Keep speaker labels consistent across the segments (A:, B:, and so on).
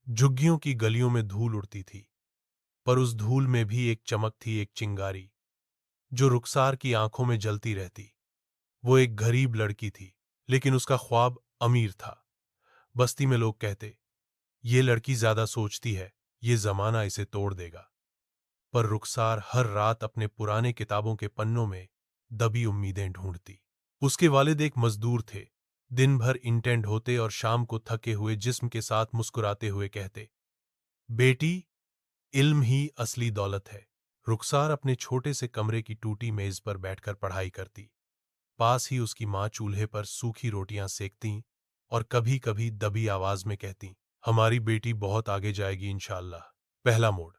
A: झुग्गियों की गलियों में धूल उड़ती थी, पर उस धूल में भी एक चमक थी, एक चिंगारी जो रुखसार की आंखों में जलती रहती। वो एक गरीब लड़की थी, लेकिन उसका ख्वाब अमीर था। बस्ती में लोग कहते, ये लड़की ज्यादा सोचती है, ये जमाना इसे तोड़ देगा। पर रुखसार हर रात अपने पुराने किताबों के पन्नों में दबी उम्मीदें ढूंढती। उसके वालिद एक मजदूर थे। दिन भर इंटेंड होते और शाम को थके हुए जिस्म के साथ मुस्कुराते हुए कहते, बेटी, इल्म ही असली दौलत है। रुखसार अपने छोटे से कमरे की टूटी मेज पर बैठकर पढ़ाई करती। पास ही उसकी माँ चूल्हे पर सूखी रोटियां सेकती और कभी कभी दबी आवाज में कहती, हमारी बेटी बहुत आगे जाएगी इंशाअल्लाह। पहला मोड़।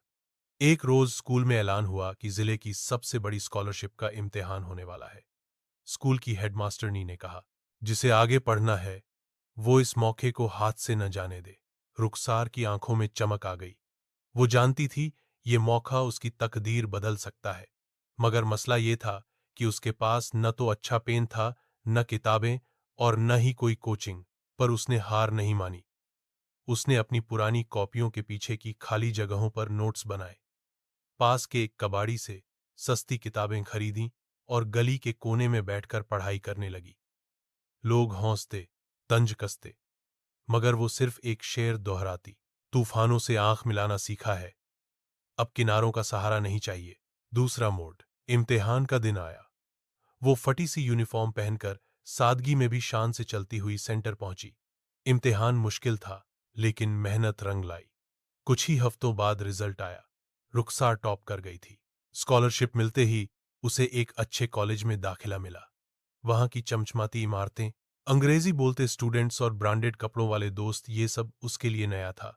A: एक रोज स्कूल में ऐलान हुआ कि जिले की सबसे बड़ी स्कॉलरशिप का इम्तिहान होने वाला है। स्कूल की हेडमास्टरनी ने कहा, जिसे आगे पढ़ना है वो इस मौके को हाथ से न जाने दे। रुखसार की आंखों में चमक आ गई। वो जानती थी ये मौका उसकी तकदीर बदल सकता है। मगर मसला ये था कि उसके पास न तो अच्छा पेन था, न किताबें और न ही कोई कोचिंग। पर उसने हार नहीं मानी। उसने अपनी पुरानी कॉपियों के पीछे की खाली जगहों पर नोट्स बनाए, पास के एक कबाड़ी से सस्ती किताबें खरीदी और गली के कोने में बैठकर पढ़ाई करने लगी। लोग हौंसते, तंज कसते, मगर वो सिर्फ एक शेर दोहराती, तूफानों से आंख मिलाना सीखा है, अब किनारों का सहारा नहीं चाहिए। दूसरा मोड़। इम्तिहान का दिन आया। वो फटी सी यूनिफॉर्म पहनकर सादगी में भी शान से चलती हुई सेंटर पहुंची। इम्तिहान मुश्किल था, लेकिन मेहनत रंग लाई। कुछ ही हफ्तों बाद रिजल्ट आया। रुखसार टॉप कर गई थी। स्कॉलरशिप मिलते ही उसे एक अच्छे कॉलेज में दाखिला मिला। वहां की चमचमाती इमारतें, अंग्रेजी बोलते स्टूडेंट्स और ब्रांडेड कपड़ों वाले दोस्त, ये सब उसके लिए नया था।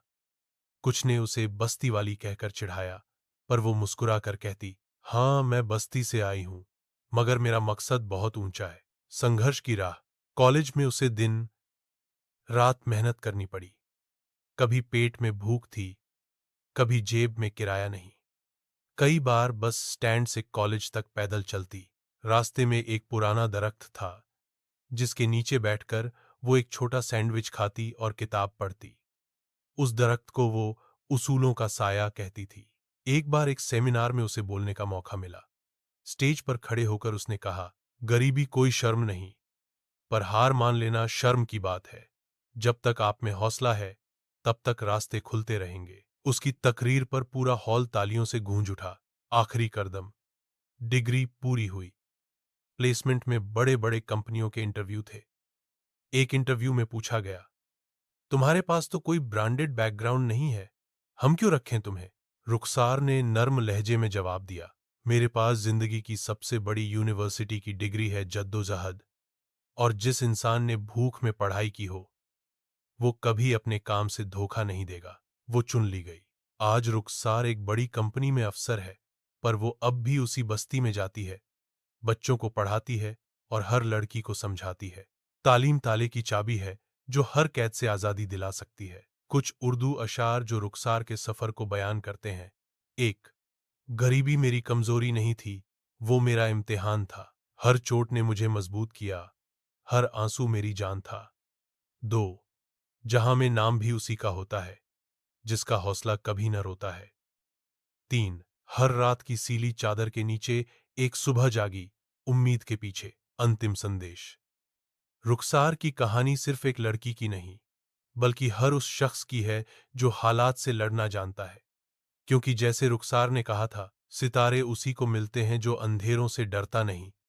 A: कुछ ने उसे बस्ती वाली कहकर चिढ़ाया, पर वो मुस्कुरा कर कहती, हाँ, मैं बस्ती से आई हूं, मगर मेरा मकसद बहुत ऊंचा है, संघर्ष की राह। कॉलेज में उसे दिन रात मेहनत करनी पड़ी। कभी पेट में भूख थी, कभी जेब में किराया नहीं। कई बार बस स्टैंड से कॉलेज तक पैदल चलती। रास्ते में एक पुराना दरख्त था, जिसके नीचे बैठकर वो एक छोटा सैंडविच खाती और किताब पढ़ती। उस दरख्त को वो उसूलों का साया कहती थी। एक बार एक सेमिनार में उसे बोलने का मौका मिला। स्टेज पर खड़े होकर उसने कहा, गरीबी कोई शर्म नहीं, पर हार मान लेना शर्म की बात है। जब तक आप में हौसला है, तब तक रास्ते खुलते रहेंगे। उसकी तकरीर पर पूरा हॉल तालियों से गूंज उठा। आखिरी कदम। डिग्री पूरी हुई। प्लेसमेंट में बड़े बड़े कंपनियों के इंटरव्यू थे। एक इंटरव्यू में पूछा गया, तुम्हारे पास तो कोई ब्रांडेड बैकग्राउंड नहीं है, हम क्यों रखें तुम्हें? रुखसार ने नर्म लहजे में जवाब दिया, मेरे पास जिंदगी की सबसे बड़ी यूनिवर्सिटी की डिग्री है, जद्दोजहद, और जिस इंसान ने भूख में पढ़ाई की हो, वो कभी अपने काम से धोखा नहीं देगा। वो चुन ली गई। आज रुखसार एक बड़ी कंपनी में अफसर है, पर वो अब भी उसी बस्ती में जाती है, बच्चों को पढ़ाती है और हर लड़की को समझाती है। तालीम ताले की चाबी है जो हर कैद से आजादी दिला सकती है। कुछ उर्दू अशार जो रुखसार के सफर को बयान करते हैं। एक, गरीबी मेरी कमजोरी नहीं थी, वो मेरा इम्तिहान था। हर चोट ने मुझे मजबूत किया, हर आंसू मेरी जान था। दो, जहां में नाम भी उसी का होता है, जिसका हौसला कभी न रोता है। तीन, हर रात की सीली चादर के नीचे एक सुबह जागी उम्मीद के पीछे अंतिम संदेश। रुखसार की कहानी सिर्फ एक लड़की की नहीं, बल्कि हर उस शख्स की है जो हालात से लड़ना जानता है। क्योंकि जैसे रुखसार ने कहा था, सितारे उसी को मिलते हैं जो अंधेरों से डरता नहीं,